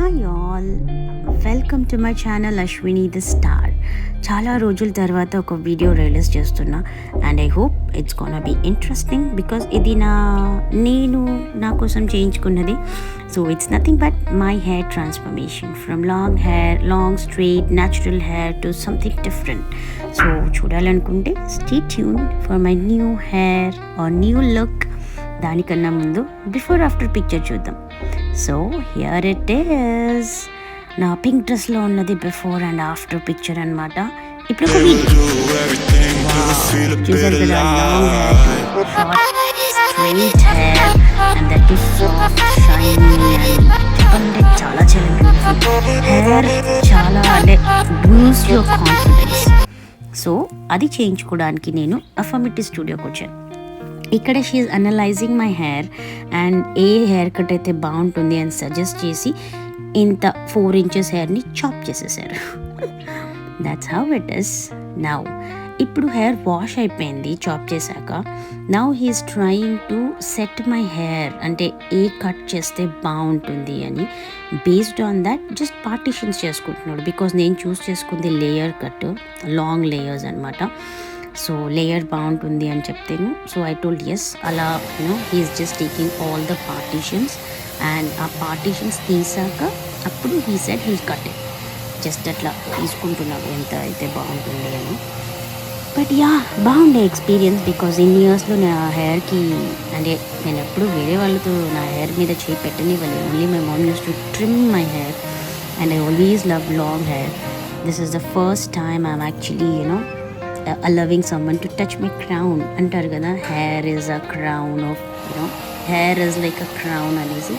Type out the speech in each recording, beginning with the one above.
Hi all, welcome to my channel Ashwini the star. చాలా రోజుల తర్వాత ఒక వీడియో రిలీజ్ చేస్తున్నా and I hope it's gonna be interesting because ఇది నేను నా కోసం చేయించుకున్నది. So it's nothing but my hair transformation from long straight natural hair to something different. So చూడాలనుకుంటే stay tuned for my new hair or new look. దానికన్నా ముందు before after picture చూద్దాం. So here it is. నా pink డ్రెస్లో ఉన్నది before and after picture అనమాట. ఇప్పుడు ఒక వీడియో చూసారు కదా, long hair, straight hair and that is soft shiny and చెప్పండి చాలా చాలా బ్యూటిఫుల్ హెయిర్. చాలా అంటే బూస్ట్ యువర్ కాన్ఫిడెన్స్. సో అది చేయించుకోవడానికి నేను అఫర్మిటీ స్టూడియోకి వచ్చాను. ఇక్కడ she analysing my hair and a hair cut అయితే బాగుంటుంది అని సజెస్ట్ చేసి ఇంత 4 inches హెయిర్ని చాప్ చేసేసారు. That's how it is now. ఇప్పుడు హెయిర్ వాష్ అయిపోయింది చాప్ చేశాక. Now he's trying to set my hair, అంటే ఏ కట్ చేస్తే బాగుంటుంది అని. Based on that just partitions చేసుకుంటున్నాడు బికాజ్ నేను చూస్ చేసుకుంది లేయర్ కట్, లాంగ్ లేయర్స్ అనమాట. సో లేయర్ బాగుంటుంది అని చెప్తాను. So I told yes. అలా he's just taking all the partitions and ఆ పార్టీషన్స్ తీసాక అప్పుడు he said he'll cut it. Just అట్లా తీసుకుంటున్నాడు ఎంత అయితే బాగుంటుంది అని. బట్ యా, బాగుండే ఎక్స్పీరియన్స్ బికాజ్ ఇన్ని ఇయర్స్లో నా హెయిర్కి అంటే నేను ఎప్పుడు వేరే వాళ్ళతో నా హెయిర్ మీద చేయి పెట్టనివ్వలేదు. Only my mom used to trim my hair and I always love long hair. This is the first time I'm actually allowing someone to touch my crown. అంటారు కదా, hair is a crown of hair is like a crown అనేసి.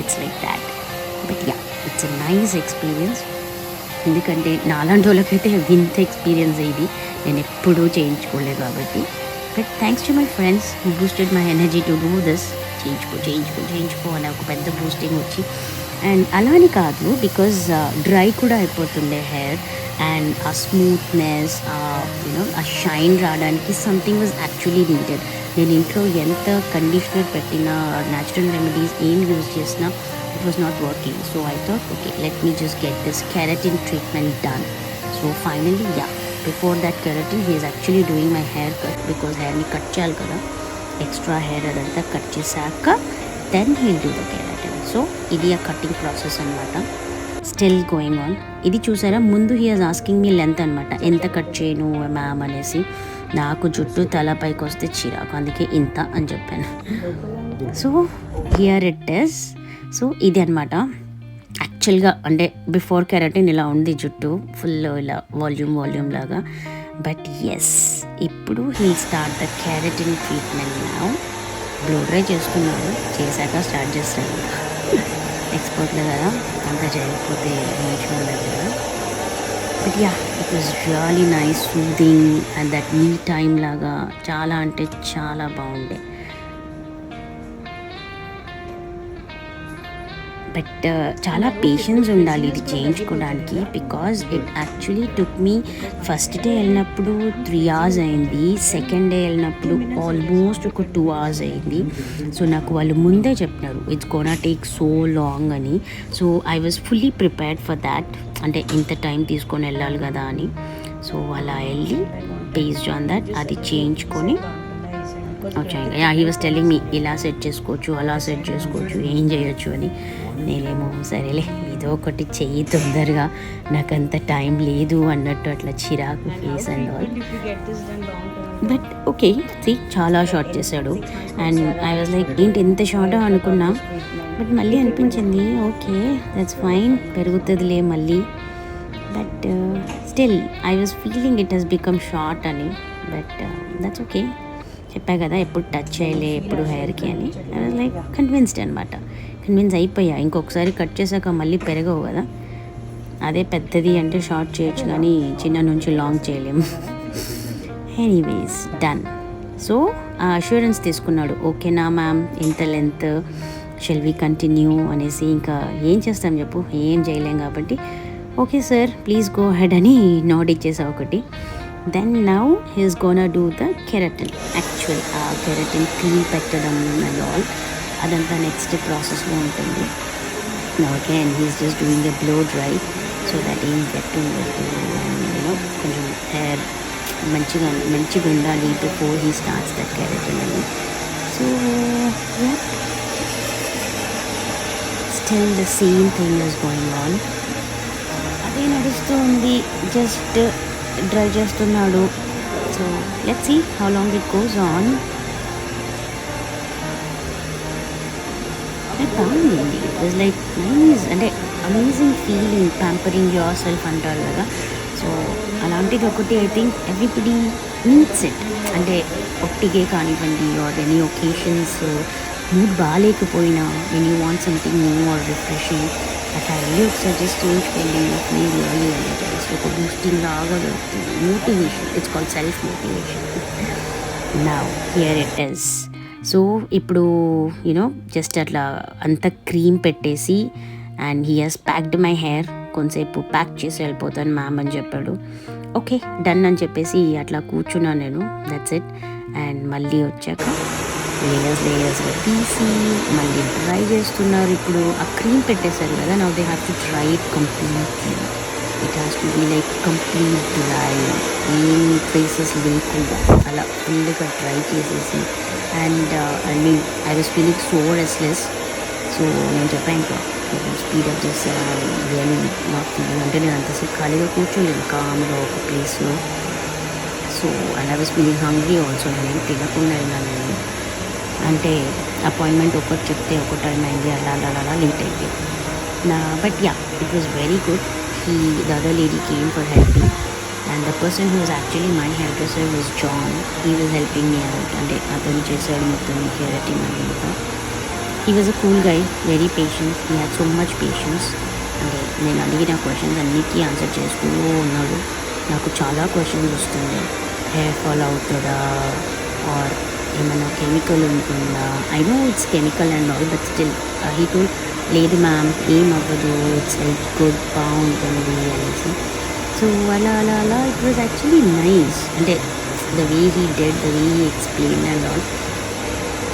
It's like that. But yeah, it's a nice experience. ఎందుకంటే నాలాంటి వాళ్ళకైతే వింత experience ఇది, నేను ఎప్పుడూ చేయించుకోలేదు కాబట్టి. But thanks to my friends who boosted my energy to do this. చేయించుకో అనే ఒక పెద్ద బూస్టింగ్ వచ్చి. అండ్ అలా అని కాదు, బికాజ్ డ్రై కూడా అయిపోతుండే హెయిర్ అండ్ ఆ స్మూత్నెస్, ఆ షైన్ రావడానికి సంథింగ్ వాజ్ యాక్చువల్లీ నీడెడ్. నేను ఇంట్లో ఎంత కండిషనర్ పెట్టినా, న్యాచురల్ రెమెడీస్ ఏం యూజ్ చేసినా it was not working. So I thought okay, let me just get this keratin treatment done. So finally yeah, before that keratin he is actually doing my hair cut because హెయిర్ని cut చేయాలి కదా, extra hair అదంతా cut చేశాక then he'll do the keratin. So ఇది ఆ cutting process అనమాట, still going on. ఇది చూసారా, ముందు he is asking me length అనమాట, ఎంత కట్ చేయను మ్యామ్ అనేసి. నాకు జుట్టు తల పైకి వస్తే చిరాకు, అందుకే ఇంత అని చెప్పాను. So here it is. So ఇది అనమాట యాక్చువల్గా, అంటే బిఫోర్ కెరటిన్ ఇలా ఉంది జుట్టు, ఫుల్ ఇలా వాల్యూమ్ లాగా. బట్ ఎస్, ఇప్పుడు he start the keratin treatment now. Blow dry చేస్తున్నాడు, చేశాక స్టార్ట్ చేస్తాడు. ఎక్స్పర్ట్లే కదా, అంతా చేయకపోతే నేర్చుకోలేదు కదా. But yeah, it was really nice, soothing and that me time లాగా చాలా అంటే చాలా బాగుండే. బట్ చాలా పేషెన్స్ ఉండాలి ఇది చేయించుకోవడానికి because it actually took me. First day వెళ్ళినప్పుడు 3 hours అయింది, సెకండ్ డే వెళ్ళినప్పుడు ఆల్మోస్ట్ ఒక 2 hours అయింది. సో నాకు వాళ్ళు ముందే చెప్పినారు it's gonna take so long అని. So I was fully prepared for that, అంటే ఇంత టైం తీసుకొని వెళ్ళాలి కదా అని. సో అలా వెళ్ళి బేస్డ్ ఆన్ దట్ అది చేయించుకొని వచ్చాయి. హీ వాజ్ టెల్లింగ్ మీ ఇలా సెట్ చేసుకోవచ్చు, అలా సెట్ చేసుకోవచ్చు, ఏం చేయొచ్చు అని. నేనేమో సరేలే ఏదో ఒకటి చెయ్యి తొందరగా, నాకంత టైం లేదు అన్నట్టు అట్లా చిరాకు face and all. But okay, చాలా షార్ట్ చేశాడు అండ్ ఐ వాజ్ లైక్ ఏంటి ఎంత షార్ట్ అనుకున్నా. బట్ మళ్ళీ అనిపించింది ఓకే దట్స్ ఫైన్, పెరుగుతుందిలే మళ్ళీ. But still I was feeling it has become short అని. బట్ దట్స్ ఓకే, చెప్పా కదా ఎప్పుడు టచ్ చేయలే ఎప్పుడు హెయిర్కి అని. ఐ వాజ్ లైక్ కన్విన్స్డ్ అనమాట. కన్విన్స్ అయిపోయా, ఇంకొకసారి కట్ చేశాక మళ్ళీ పెరగవు కదా, అదే పెద్దది అంటే షార్ట్ చేయొచ్చు కానీ చిన్న నుంచి లాంగ్ చేయలేము. Anyways done. సో ఆ అష్యూరెన్స్ తీసుకున్నాడు, ఓకేనా మ్యామ్ ఇంత లెంత్, షెల్ వి కంటిన్యూ అనేసి. ఇంకా ఏం చేస్తాం చెప్పు, ఏం చేయలేం కాబట్టి okay sir please go ahead అని నోట్ ఇచ్చేసా ఒకటి. Then now he's gonna do the keratin. Actual ఆ కెరటిన్ క్రీమ్ పెట్టడం అండ్ ఆల్ అదంతా నెక్స్ట్ ప్రాసెస్లో ఉంటుంది. Now again, he's just doing a blow dry so that he'll get to కొంచెం hair మంచిగా ఉండాలి before he starts that keratin అని. So yeah, still the same thing is going on. అదే నడుస్తూ ఉంది, జస్ట్ డ్రై చేస్తున్నాడు. So let's see how long it goes on. బాగుంది. It was like nice, అంటే amazing feeling, pampering yourself అంటారు కదా. సో అలాంటిది ఒకటి I think everybody needs it. అంటే ఒట్టిగే కానివ్వండి ఆర్ ఎనీ ఒకేషన్స్ మూడ్ బాగాలేకపోయినా when you want something new or refreshing అట్లా వెళ్ళి ఒకసారి జస్ట్ చేయించుకోండి, ఫీల్ చేయాలి అంటే జస్ట్ ఒక బూస్టింగ్ లాగా దొరుకుతుంది. Motivation, it's called self motivation. Now here it is. So ఇప్పుడు జస్ట్ అట్లా అంత క్రీమ్ పెట్టేసి and he has packed my hair. కొంతసేపు ప్యాక్ చేసి వెళ్ళిపోతాను మ్యామ్ అని చెప్పాడు. ఓకే డన్ అని చెప్పేసి అట్లా కూర్చున్నాను నేను. That's it. అండ్ మళ్ళీ వచ్చాక లేయర్స్గా తీసి మళ్ళీ డ్రై చేస్తున్నారు. ఇప్పుడు ఆ క్రీమ్ పెట్టేశారు కదా, now they have to dry it completely. It has to be like complete dry, ఏం ట్రేసెస్ లేకుండా అలా ఫుల్గా డ్రై చేసేసి. And I was feeling so restless. So నేను చెప్పాను ఇంకా స్పీడప్ చేస్తాను, రియలీ నాట్ ఫీలింగ్, అంటే నేను అంతసేపు ఖాళీగా కూర్చోలేను కామ్గా ఒక ప్లేస్లో. So and I was feeling hungry also. నేను తినకుండా వెళ్ళాను నేను, అంటే అపాయింట్మెంట్ ఒకటి చెప్తే ఒక టైం అయింది, అలా లేట్ అయింది నా. But yeah, it was very good. The other lady came for helping, and the person who was actually my hairdresser was John. He was helping me out, and atanu chesaadu mottham keratin ananta. He was a cool guy, very patient. He had so much patience. అంటే నేను అడిగిన questions అన్నిటికీ answer చేస్తూ ఉన్నాడు. నాకు చాలా questions వస్తుండే, hair fall అవుతుందా ఆర్ ఏమైనా కెమికల్ ఉంటుందా. I know it's chemical and all, but still he told లేదు మ్యామ్ ఏం అవ్వదు, ఇట్స్ లైక్ గుడ్ బాగుంటుంది అనేసి. సో అలా ఇట్ వాజ్ యాక్చువల్లీ నైస్. అంటే the way he did, the way he explain and all.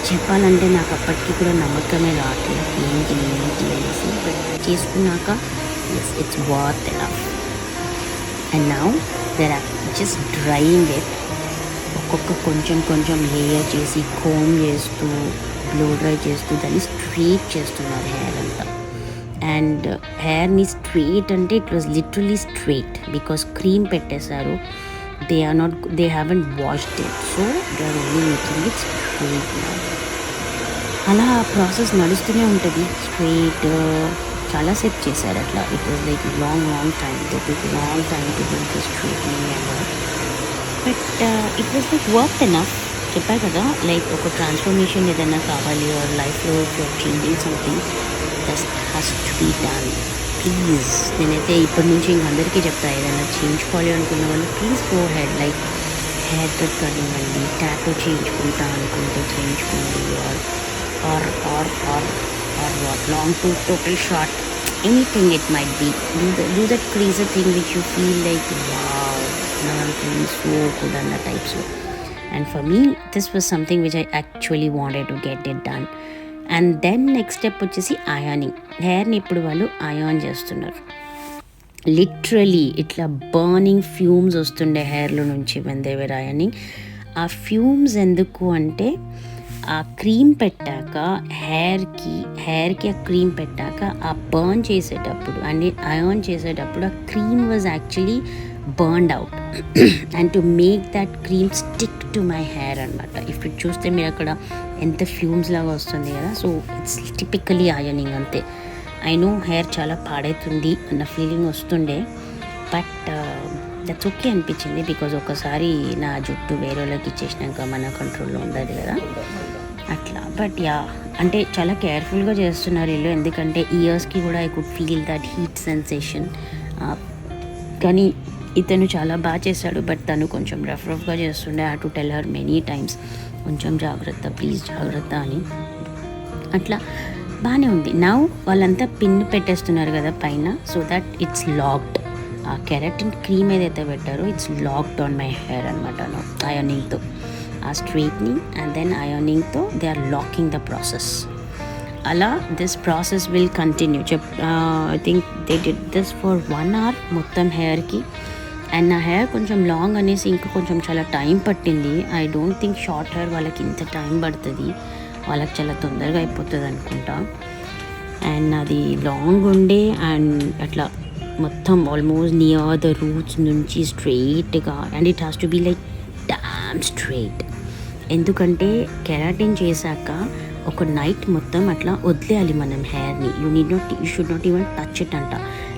చెప్పాలంటే నాకు అప్పటికి కూడా నమ్మకమే రావట్లేదు ఏంటి అనేసి. బట్ చేసుకున్నాక it's worth enough. And now there are just drying it. ఒక్కొక్క కొంచెం లేయర్ చేసి కోమ్ చేస్తూ బ్లో డ్రై చేస్తూ దాన్ని స్ట్రెయిట్ చేస్తున్నారు హెయిర్ అంతా. అండ్ హెయిర్ని స్ట్రెయిట్ అంటే it was literally straight because cream పెట్టేశారు. they haven't washed it, so they are only making it straight now. అలా ప్రాసెస్ నడుస్తూనే ఉంటుంది. స్ట్రెయిట్ చాలాసేపు చేశారు అట్లా. It was like long time. They took long time to do the straightening and but it was like work enough. చెప్పా కదా, like ఒక transformation ఏదైనా కావాలి ఆర్ లైఫ్లో changing something that has to be done. Please నేనైతే ఇప్పటి నుంచి ఇంక అందరికీ చెప్తాను, ఏదైనా చేయించుకోవాలి అనుకున్న వాళ్ళు please go ahead. Like hair cut కానివ్వండి, టాటూ చేయించుకుంటా అనుకుంటే చేయించుకోండి, or what long to total short, anything it might be. Do that crazy thing which you feel like wow నా ఫీలింగ్ సో గుడ్ అన్న టైప్స్లో. And for me, this was something which I actually wanted to get it done. And then next step వచ్చేసి అయానింగ్. హెయిర్ని ఇప్పుడు వాళ్ళు ion చేస్తున్నారు. Literally ఇట్లా burning fumes వస్తుండే హెయిర్లో నుంచి when they were ironing. ఆ ఫ్యూమ్స్ ఎందుకు అంటే ఆ క్రీమ్ పెట్టాక హెయిర్కి ఆ క్రీమ్ పెట్టాక ఆ బర్న్ చేసేటప్పుడు అండ్ అయాన్ చేసేటప్పుడు ఆ cream was actually burned out and to make that cream stick to my hair అనమాట. ఇప్పుడు చూస్తే మీరు అక్కడ ఎంత ఫ్యూమ్స్ లాగా వస్తుంది కదా. సో ఇట్స్ టిపికలీ అయనింగ్ అంతే. ఐ నో హెయిర్ చాలా పాడవుతుంది అన్న ఫీలింగ్ వస్తుండే, బట్ దట్స్ ఓకే అనిపించింది బికాజ్ ఒకసారి నా జుట్టు వేరే వాళ్ళకి ఇచ్చేసినాక మన కంట్రోల్లో ఉండదు కదా అట్లా. బట్ యా, అంటే చాలా కేర్ఫుల్గా చేస్తున్నారు వీళ్ళు, ఎందుకంటే ఇయర్స్కి కూడా I could feel that heat sensation. కానీ ఇతను చాలా బాగా చేశాడు, బట్ తను కొంచెం రఫ్గా చేస్తుండే. I to tell her many times కొంచెం జాగ్రత్త, ప్లీజ్ జాగ్రత్త అని. అట్లా బాగానే ఉంది. నౌ వాళ్ళంతా పిన్ పెట్టేస్తున్నారు కదా పైన, సో దట్ ఇట్స్ లాక్డ్. ఆ కెరటిన్ క్రీమ్ ఏదైతే పెట్టారో it's locked on my hair అనమాట. అయానింగ్తో ఆ స్ట్రైట్నింగ్ అండ్ దెన్ అయానింగ్తో they are locking the process. అలా this process will continue. I think they did this for 1 hour మొత్తం హెయిర్కి. అండ్ నా హెయిర్ కొంచెం లాంగ్ అనేసి ఇంకా కొంచెం చాలా టైం పట్టింది. I don't think short hair వాళ్ళకి ఇంత టైం పడుతుంది, వాళ్ళకి చాలా తొందరగా అయిపోతుంది అనుకుంటా. అండ్ అది లాంగ్ ఉండే అండ్ అట్లా మొత్తం ఆల్మోస్ట్ నియర్ ద రూట్స్ నుంచి స్ట్రెయిట్గా, and it has to be like damn straight. ఎందుకంటే కెరాటిన్ చేశాక ఒక నైట్ మొత్తం అట్లా వదిలేయాలి మనం హెయిర్ని. You should not even touch it అంట,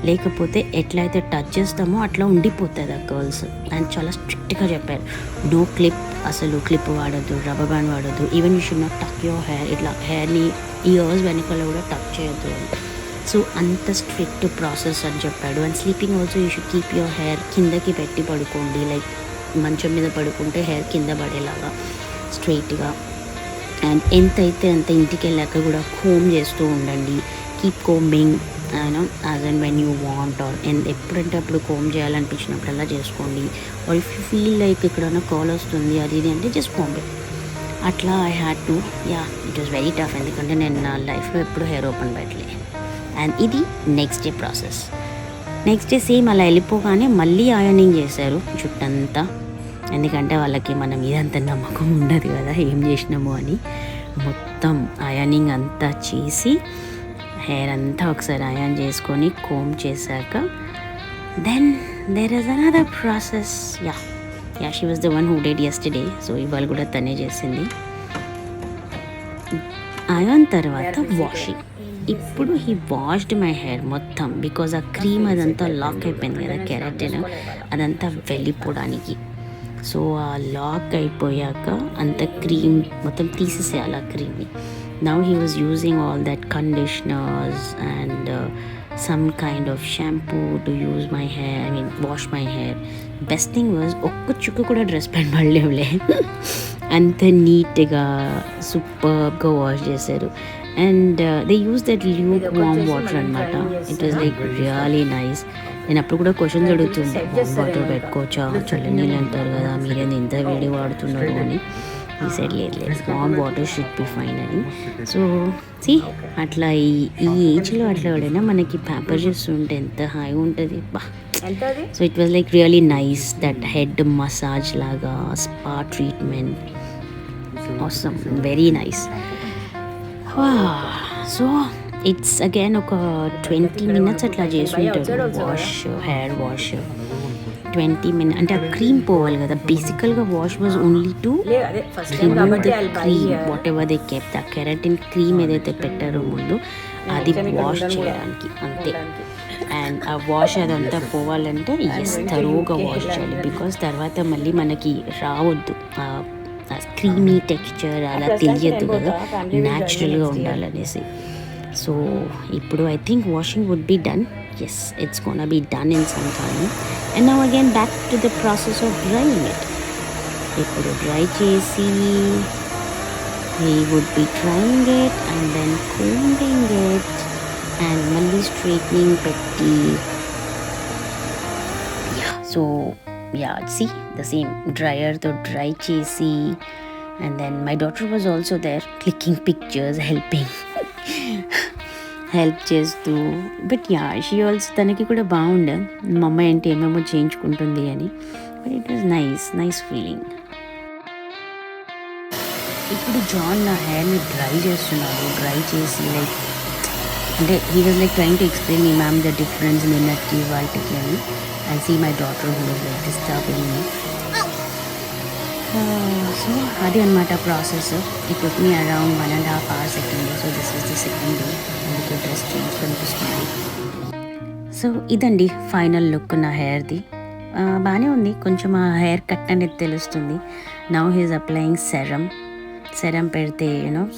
లేకపోతే ఎట్లయితే టచ్ చేస్తామో అట్లా ఉండిపోతుంది ఆ కర్ల్స్. అండ్ చాలా స్ట్రిక్ట్గా చెప్పారు, నో క్లిప్, అసలు క్లిప్ వాడద్దు, రబ్బర్ బ్యాండ్ వాడద్దు, even you should not tuck your hair, ఇట్లా హెయిర్ని ఇయర్స్ వెనకాల కూడా టచ్ చేయొద్దు అని. సో అంత స్ట్రిక్ట్ ప్రాసెస్ అని చెప్పాడు. And sleeping also you should keep your hair కిందకి పెట్టి పడుకోండి, లైక్ మంచం మీద పడుకుంటే హెయిర్ కింద పడేలాగా స్ట్రైట్గా. అండ్ ఎంత అయితే అంత ఇంటికి వెళ్ళాక కూడా కోమ్ చేస్తూ ఉండండి, keep combing as and when you want, or and ఎప్పుడంటే అప్పుడు కోమ్ చేయాలనిపించినప్పుడు అలా చేసుకోండి. Or if you feel like ఎక్కడైనా కాల్ వస్తుంది అది ఇది అంటే జస్ట్ కోంబ్ ఇట్. అట్లా I had to, it was very tough, ఎందుకంటే నేను నా లైఫ్లో ఎప్పుడు హెయిర్ ఓపెన్ పెట్టలే. అండ్ ఇది next day process. Next day same అలా వెళ్ళిపోగానే మళ్ళీ ఐరనింగ్ చేశారు జుట్టంతా, ఎందుకంటే వాళ్ళకి మనం ఇదంతా నమ్మకం ఉండదు కదా ఏం చేసినాము అని. మొత్తం ఐరనింగ్ అంతా చేసి హెయిర్ అంతా ఒకసారి ఐరన్ చేసుకొని కోమ్ చేశాక then there is another process. She was the one who did yesterday, so ఇవాళ కూడా తనే చేసింది. ఐరన్ తర్వాత వాషింగ్. ఇప్పుడు హీ వాష్డ్ మై హెయిర్ మొత్తం, బికాజ్ ఆ క్రీమ్ అదంతా లాక్ అయిపోయింది కదా కెరాటిన్, అదంతా వెళ్ళిపోవడానికి. సో ఆ లాక్ అయిపోయాక అంత క్రీమ్ మొత్తం తీసేసేయాలి ఆ క్రీమ్ని. Now he was using all that conditioners and some kind of shampoo to use my hair, I mean wash my hair. Best thing was ఒక్క చుక్క కూడా డ్రెస్ ప్యాంట్ పడలేవులే, అంత నీట్గా సూపర్గా వాష్ చేశారు. And they use that lukewarm water అనమాట. It was like really nice. నేను అప్పుడు కూడా క్వశ్చన్స్ అడుగుతుండే, వామ్ వాటర్ పెట్టుకోవచ్చా, చల్ల నీళ్ళు అంటారు కదా, మీరేంది ఇంత వేడి వాడుతున్నారు అని. ఈ సైడ్ లేదు warm water should be fine అని. సో సి అట్లా ఈ ఏజ్లో అట్లా ఎవడైనా మనకి ప్యాంపర్ చేస్తుంటే ఎంత హాయిగా ఉంటుంది బా. So it was like really nice, that head massage లాగా spa treatment, awesome, very nice. So it's again ఒక 20 minutes అట్లా చేసుకుంటారు వాష్, హెయిర్ వాష్ 20 minutes. అంటే ఆ క్రీమ్ పోవాలి కదా. బేసికల్గా wash was only to remove the cream, what ever they kept. ఆ కెరాటిన్ క్రీమ్ ఏదైతే పెట్టారో ముందు అది వాష్ చేయడానికి అంతే. అండ్ ఆ వాష్ అదంతా పోవాలంటే తరువుగా వాష్ చేయాలి, బికాస్ తర్వాత మళ్ళీ మనకి రావద్దు క్రీమీ టెక్స్చర్, అలా తెలియద్దు కదా, న్యాచురల్గా ఉండాలనేసి. సో ఇప్పుడు I think washing would be done. Yes, it's gonna be done in some time. And now again back to the process of drying it. ఇప్పుడు డ్రై చేసి we would be drying it and then combing it and మళ్ళీ straightening పెట్టి see the same dryer తో dry చేసి, and then my daughter was also there clicking pictures, helping help చేస్తూ. But she also, తనకి కూడా బాగుండే మా అమ్మాయి అంటే ఏమేమో చేయించుకుంటుంది అని. But it was nice feeling. ఇప్పుడు జాన్ నా హెయిర్ని డ్రై చేస్తున్నాడు. డ్రై చేసి లైక్ అంటే he was like trying to explain me ma'am the difference నిన్నటి వాటికి అని. And see my daughter who was like disturbing me. So అది అనమాట process. It took me around 1.5 hours second day. So this is the second day. అందుకే dress change కనిపిస్తుంది. So ఇదండి final look నా హెయిర్ది. బాగానే ఉంది, కొంచెం ఆ హెయిర్ కట్ అనేది తెలుస్తుంది. నౌ హీస్ అప్లయింగ్ సెరం పెడితే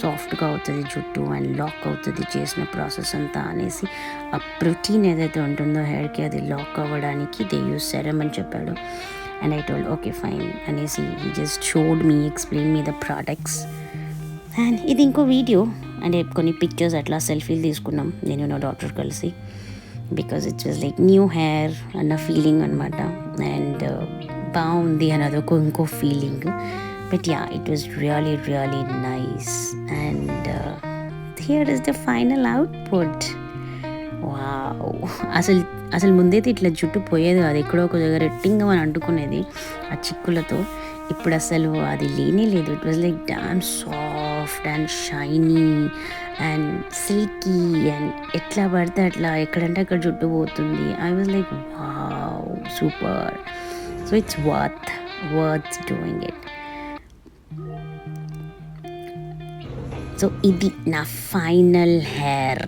సాఫ్ట్గా అవుతుంది జుట్టు అండ్ లాక్ అవుతుంది చేసిన ప్రాసెస్ అంతా అనేసి. ఆ ప్రోటీన్ ఏదైతే ఉంటుందో హెయిర్కి అది లాక్ అవ్వడానికి దే యూస్ సెరం అని చెప్పాడు. And I told okay fine అనేసి he just showed me, explain me the products. And ఇది ఇంకో వీడియో, అంటే కొన్ని పిక్చర్స్ అట్లా సెల్ఫీలు తీసుకున్నాం నేను నా డాటర్ కలిసి, because it's was like new hair అన్న ఫీలింగ్ అనమాట. అండ్ బాగుంది అన్నది ఇంకో feeling. But it was really nice. And here is the final output. Wow! అసలు అసలు ముందైతే ఇట్లా జుట్టు పోయేది కాదు. ఎక్కడో ఒక దగ్గర రెట్టింగమని అంటుకునేది ఆ చిక్కులతో. ఇప్పుడు అసలు అది లేనే లేదు. It was like damn soft and shiny and silky and ఎట్లా పడితే అట్లా ఎక్కడంటే అక్కడ జుట్టు పోతుంది. I was like wow! Super. So it's worth doing it. So ఇది నా ఫైనల్ హెయిర్.